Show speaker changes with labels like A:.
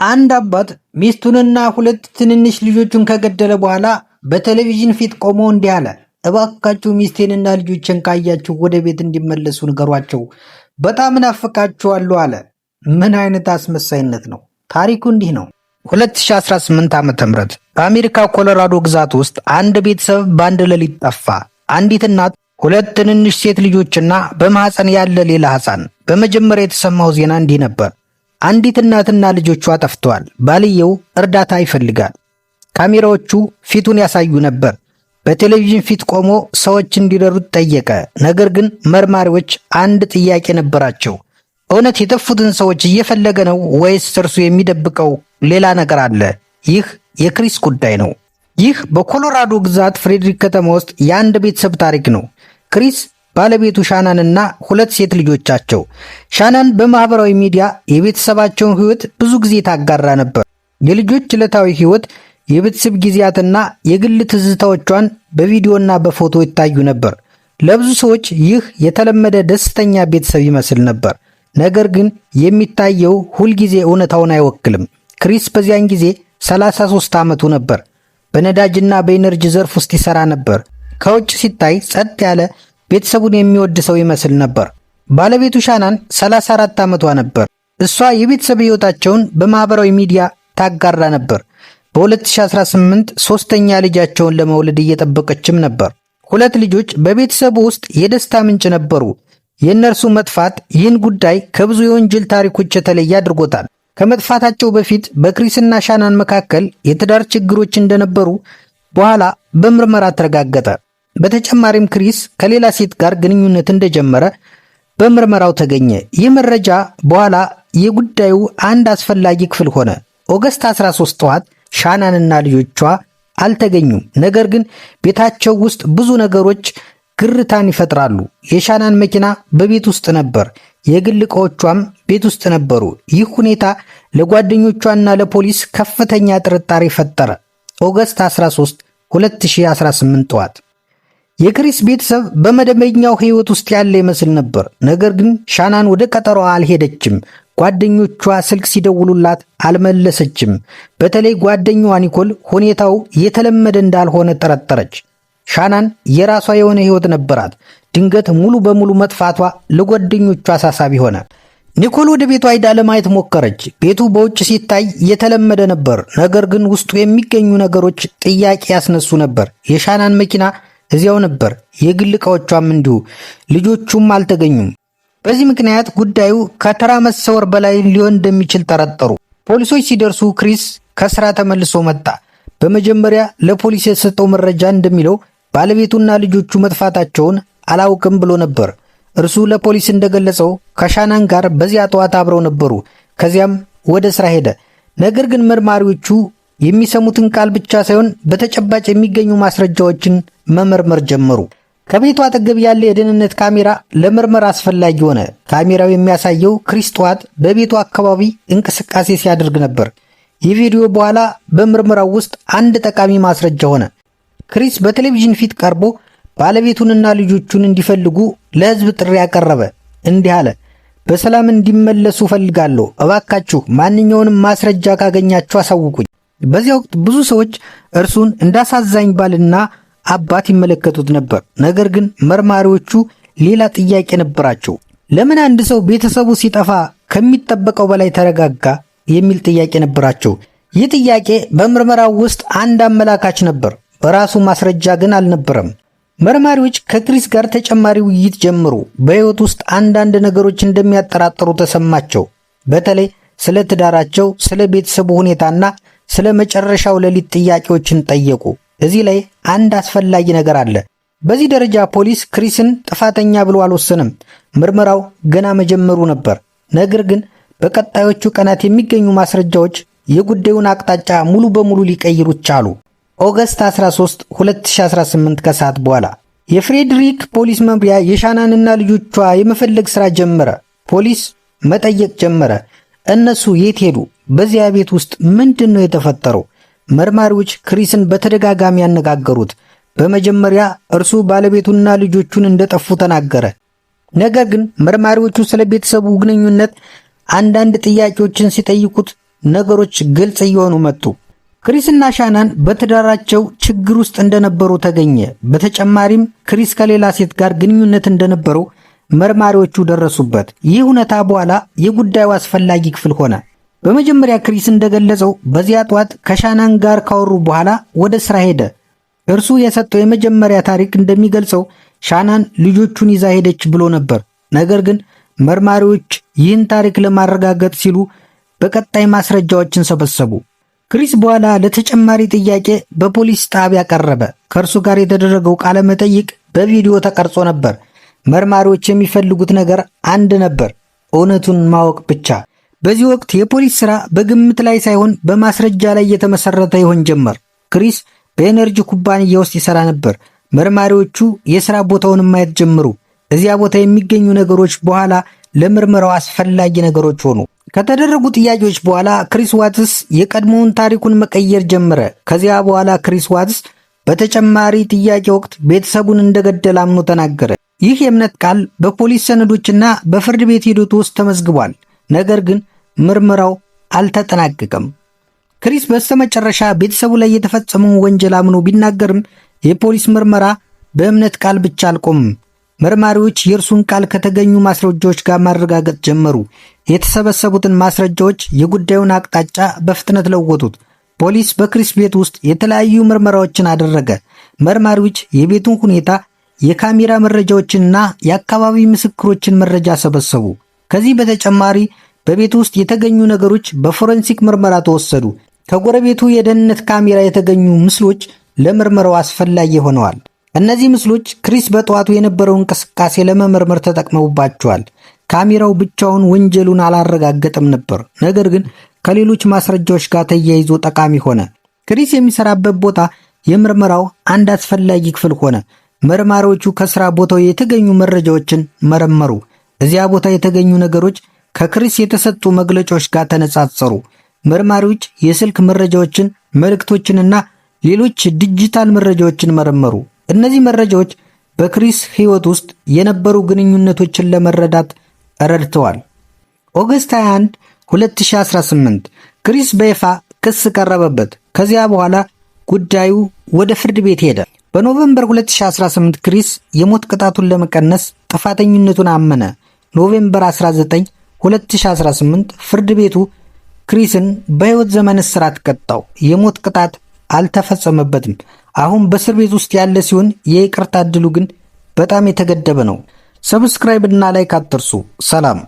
A: አንድ አባት ሚስቱንና ሁለት ትንንሽ ልጆቹን ከገደለ በኋላ በቴሌቪዥን ፊት ቆሞ እንዲህ አለ። እባካችሁ ሚስቴንና ልጆችን ካያችሁ ወደ ቤት እንዲመለሱ ንገሯቸው፣ በጣም እናፍቃችኋለሁ አለ። ምን አይነት አስመሳይነት ነው! ታሪኩ እንዲህ ነው። 2018 ዓ.ም በአሜሪካ ኮሎራዶ ግዛት ውስጥ አንድ ቤተሰብ በአንድ ሌሊት ጠፋ። አንዲት እናት፣ ሁለት ትንንሽ ሴት ልጆችና በማህፀን ያለ ሌላ ሕፃን። በመጀመሪያ የተሰማው ዜና እንዲህ ነበር። አንዲት እናትና ልጆቿ ጠፍተዋል። ባልየው እርዳታ ይፈልጋል። ካሜራዎቹ ፊቱን ያሳዩ ነበር። በቴሌቪዥን ፊት ቆሞ ሰዎች እንዲረዱት ጠየቀ። ነገር ግን መርማሪዎች አንድ ጥያቄ ነበራቸው። እውነት የጠፉትን ሰዎች እየፈለገ ነው ወይስ እርሱ የሚደብቀው ሌላ ነገር አለ? ይህ የክሪስ ጉዳይ ነው። ይህ በኮሎራዶ ግዛት ፍሬድሪክ ከተማ ውስጥ የአንድ ቤተሰብ ታሪክ ነው። ክሪስ፣ ባለቤቱ ሻናንና ሁለት ሴት ልጆቻቸው። ሻናን በማህበራዊ ሚዲያ የቤተሰባቸውን ሕይወት ብዙ ጊዜ ታጋራ ነበር። የልጆች ዕለታዊ ሕይወት፣ የቤተሰብ ጊዜያትና የግል ትዝታዎቿን በቪዲዮና በፎቶ ይታዩ ነበር። ለብዙ ሰዎች ይህ የተለመደ ደስተኛ ቤተሰብ ይመስል ነበር። ነገር ግን የሚታየው ሁልጊዜ እውነታውን አይወክልም። ክሪስ በዚያን ጊዜ 33 ዓመቱ ነበር። በነዳጅና በኢነርጂ ዘርፍ ውስጥ ይሠራ ነበር። ከውጭ ሲታይ ጸጥ ያለ ቤተሰቡን የሚወድ ሰው ይመስል ነበር። ባለቤቱ ሻናን 34 ዓመቷ ነበር። እሷ የቤተሰብ ሕይወታቸውን በማኅበራዊ ሚዲያ ታጋራ ነበር። በ2018 ሦስተኛ ልጃቸውን ለመውለድ እየጠበቀችም ነበር። ሁለት ልጆች በቤተሰቡ ውስጥ የደስታ ምንጭ ነበሩ። የእነርሱ መጥፋት ይህን ጉዳይ ከብዙ የወንጀል ታሪኮች የተለየ አድርጎታል። ከመጥፋታቸው በፊት በክሪስና ሻናን መካከል የትዳር ችግሮች እንደነበሩ በኋላ በምርመራ ተረጋገጠ። በተጨማሪም ክሪስ ከሌላ ሴት ጋር ግንኙነት እንደጀመረ በምርመራው ተገኘ። ይህ መረጃ በኋላ የጉዳዩ አንድ አስፈላጊ ክፍል ሆነ። ኦገስት 13 ጠዋት ሻናንና ልጆቿ አልተገኙም። ነገር ግን ቤታቸው ውስጥ ብዙ ነገሮች ግርታን ይፈጥራሉ። የሻናን መኪና በቤት ውስጥ ነበር። የግል ዕቃዎቿም ቤት ውስጥ ነበሩ። ይህ ሁኔታ ለጓደኞቿና ለፖሊስ ከፍተኛ ጥርጣሬ ፈጠረ። ኦገስት 13 2018 ጠዋት የክሪስ ቤተሰብ በመደበኛው ሕይወት ውስጥ ያለ ይመስል ነበር። ነገር ግን ሻናን ወደ ቀጠሮዋ አልሄደችም። ጓደኞቿ ስልክ ሲደውሉላት አልመለሰችም። በተለይ ጓደኛዋ ኒኮል ሁኔታው የተለመደ እንዳልሆነ ጠረጠረች። ሻናን የራሷ የሆነ ሕይወት ነበራት። ድንገት ሙሉ በሙሉ መጥፋቷ ለጓደኞቿ አሳሳቢ ሆነ። ኒኮል ወደ ቤቷ ሄዳ ለማየት ሞከረች። ቤቱ በውጭ ሲታይ የተለመደ ነበር። ነገር ግን ውስጡ የሚገኙ ነገሮች ጥያቄ ያስነሱ ነበር። የሻናን መኪና እዚያው ነበር። የግል ዕቃዎቿም እንዲሁ። ልጆቹም አልተገኙም። በዚህ ምክንያት ጉዳዩ ከተራ መሰወር በላይ ሊሆን እንደሚችል ጠረጠሩ። ፖሊሶች ሲደርሱ ክሪስ ከስራ ተመልሶ መጣ። በመጀመሪያ ለፖሊስ የሰጠው መረጃ እንደሚለው ባለቤቱና ልጆቹ መጥፋታቸውን አላውቅም ብሎ ነበር። እርሱ ለፖሊስ እንደገለጸው ከሻናን ጋር በዚያ ጠዋት አብረው ነበሩ። ከዚያም ወደ ስራ ሄደ። ነገር ግን መርማሪዎቹ የሚሰሙትን ቃል ብቻ ሳይሆን በተጨባጭ የሚገኙ ማስረጃዎችን መመርመር ጀመሩ። ከቤቱ አጠገብ ያለ የደህንነት ካሜራ ለምርመራ አስፈላጊ ሆነ። ካሜራው የሚያሳየው ክሪስ ጠዋት በቤቱ አካባቢ እንቅስቃሴ ሲያደርግ ነበር። ይህ ቪዲዮ በኋላ በምርመራው ውስጥ አንድ ጠቃሚ ማስረጃ ሆነ። ክሪስ በቴሌቪዥን ፊት ቀርቦ ባለቤቱንና ልጆቹን እንዲፈልጉ ለሕዝብ ጥሪ ያቀረበ። እንዲህ አለ። በሰላም እንዲመለሱ ፈልጋለሁ። እባካችሁ ማንኛውንም ማስረጃ ካገኛችሁ አሳውቁኝ። በዚያ ወቅት ብዙ ሰዎች እርሱን እንዳሳዛኝ ባልና አባት ይመለከቱት ነበር። ነገር ግን መርማሪዎቹ ሌላ ጥያቄ ነበራቸው። ለምን አንድ ሰው ቤተሰቡ ሲጠፋ ከሚጠበቀው በላይ ተረጋጋ የሚል ጥያቄ ነበራቸው። ይህ ጥያቄ በምርመራው ውስጥ አንድ አመላካች ነበር፣ በራሱ ማስረጃ ግን አልነበረም። መርማሪዎች ከክሪስ ጋር ተጨማሪ ውይይት ጀመሩ። በሕይወት ውስጥ አንዳንድ ነገሮች እንደሚያጠራጥሩ ተሰማቸው። በተለይ ስለ ትዳራቸው፣ ስለ ቤተሰቡ ሁኔታና ስለ መጨረሻው ሌሊት ጥያቄዎችን ጠየቁ። እዚህ ላይ አንድ አስፈላጊ ነገር አለ። በዚህ ደረጃ ፖሊስ ክሪስን ጥፋተኛ ብሎ አልወሰንም። ምርመራው ገና መጀመሩ ነበር። ነገር ግን በቀጣዮቹ ቀናት የሚገኙ ማስረጃዎች የጉዳዩን አቅጣጫ ሙሉ በሙሉ ሊቀይሩት ቻሉ። ኦገስት 13 2018 ከሰዓት በኋላ የፍሬድሪክ ፖሊስ መምሪያ የሻናንና ልጆቿ የመፈለግ ሥራ ጀመረ። ፖሊስ መጠየቅ ጀመረ። እነሱ የት ሄዱ? በዚያ ቤት ውስጥ ምንድን ነው የተፈጠረው? መርማሪዎች ክሪስን በተደጋጋሚ ያነጋገሩት። በመጀመሪያ እርሱ ባለቤቱና ልጆቹን እንደጠፉ ተናገረ። ነገር ግን መርማሪዎቹ ስለ ቤተሰቡ ግንኙነት አንዳንድ ጥያቄዎችን ሲጠይቁት ነገሮች ግልጽ እየሆኑ መጡ። ክሪስና ሻናን በትዳራቸው ችግር ውስጥ እንደነበሩ ተገኘ። በተጨማሪም ክሪስ ከሌላ ሴት ጋር ግንኙነት እንደነበረው መርማሪዎቹ ደረሱበት። ይህ እውነታ በኋላ የጉዳዩ አስፈላጊ ክፍል ሆነ። በመጀመሪያ ክሪስ እንደገለጸው በዚያ ጠዋት ከሻናን ጋር ካወሩ በኋላ ወደ ስራ ሄደ። እርሱ የሰጠው የመጀመሪያ ታሪክ እንደሚገልጸው ሻናን ልጆቹን ይዛ ሄደች ብሎ ነበር። ነገር ግን መርማሪዎች ይህን ታሪክ ለማረጋገጥ ሲሉ በቀጣይ ማስረጃዎችን ሰበሰቡ። ክሪስ በኋላ ለተጨማሪ ጥያቄ በፖሊስ ጣቢያ ቀረበ። ከእርሱ ጋር የተደረገው ቃለ መጠይቅ በቪዲዮ ተቀርጾ ነበር። መርማሪዎች የሚፈልጉት ነገር አንድ ነበር፣ እውነቱን ማወቅ ብቻ። በዚህ ወቅት የፖሊስ ሥራ በግምት ላይ ሳይሆን በማስረጃ ላይ የተመሰረተ ይሆን ጀመር። ክሪስ በኤነርጂ ኩባንያ ውስጥ ይሠራ ነበር። መርማሪዎቹ የሥራ ቦታውን ማየት ጀመሩ። እዚያ ቦታ የሚገኙ ነገሮች በኋላ ለምርመራው አስፈላጊ ነገሮች ሆኑ። ከተደረጉ ጥያቄዎች በኋላ ክሪስ ዋትስ የቀድሞውን ታሪኩን መቀየር ጀመረ። ከዚያ በኋላ ክሪስ ዋትስ በተጨማሪ ጥያቄ ወቅት ቤተሰቡን እንደገደለ አምኖ ተናገረ። ይህ የእምነት ቃል በፖሊስ ሰነዶችና በፍርድ ቤት ሂደቱ ውስጥ ተመዝግቧል። ነገር ግን ምርመራው አልተጠናቀቀም። ክሪስ በስተመጨረሻ ቤተሰቡ ላይ የተፈጸመውን ወንጀል አምኖ ቢናገርም የፖሊስ ምርመራ በእምነት ቃል ብቻ አልቆምም። መርማሪዎች የእርሱን ቃል ከተገኙ ማስረጃዎች ጋር ማረጋገጥ ጀመሩ። የተሰበሰቡትን ማስረጃዎች የጉዳዩን አቅጣጫ በፍጥነት ለወጡት። ፖሊስ በክሪስ ቤት ውስጥ የተለያዩ ምርመራዎችን አደረገ። መርማሪዎች የቤቱን ሁኔታ፣ የካሜራ መረጃዎችንና የአካባቢ ምስክሮችን መረጃ ሰበሰቡ። ከዚህ በተጨማሪ በቤቱ ውስጥ የተገኙ ነገሮች በፎረንሲክ ምርመራ ተወሰዱ። ከጎረቤቱ የደህንነት ካሜራ የተገኙ ምስሎች ለምርመራው አስፈላጊ ሆነዋል። እነዚህ ምስሎች ክሪስ በጠዋቱ የነበረው እንቅስቃሴ ለመመርመር ተጠቅመውባቸዋል። ካሜራው ብቻውን ወንጀሉን አላረጋገጠም ነበር፣ ነገር ግን ከሌሎች ማስረጃዎች ጋር ተያይዞ ጠቃሚ ሆነ። ክሪስ የሚሰራበት ቦታ የምርመራው አንድ አስፈላጊ ክፍል ሆነ። መርማሪዎቹ ከስራ ቦታው የተገኙ መረጃዎችን መረመሩ። እዚያ ቦታ የተገኙ ነገሮች ከክሪስ የተሰጡ መግለጫዎች ጋር ተነጻጸሩ። መርማሪዎች የስልክ መረጃዎችን፣ መልእክቶችንና ሌሎች ዲጂታል መረጃዎችን መረመሩ። እነዚህ መረጃዎች በክሪስ ሕይወት ውስጥ የነበሩ ግንኙነቶችን ለመረዳት ረድተዋል። ኦገስት 21 2018 ክሪስ በይፋ ክስ ቀረበበት። ከዚያ በኋላ ጉዳዩ ወደ ፍርድ ቤት ሄደ። በኖቬምበር 2018 ክሪስ የሞት ቅጣቱን ለመቀነስ ጥፋተኝነቱን አመነ። ኖቬምበር 19 2018 ፍርድ ቤቱ ክሪስን በሕይወት ዘመን እስራት ቀጣው። የሞት ቅጣት አልተፈጸመበትም። አሁን በእስር ቤት ውስጥ ያለ ሲሆን የይቅርታ ዕድሉ ግን በጣም የተገደበ ነው። ሰብስክራይብ እና ላይክ አትርሱ። ሰላም።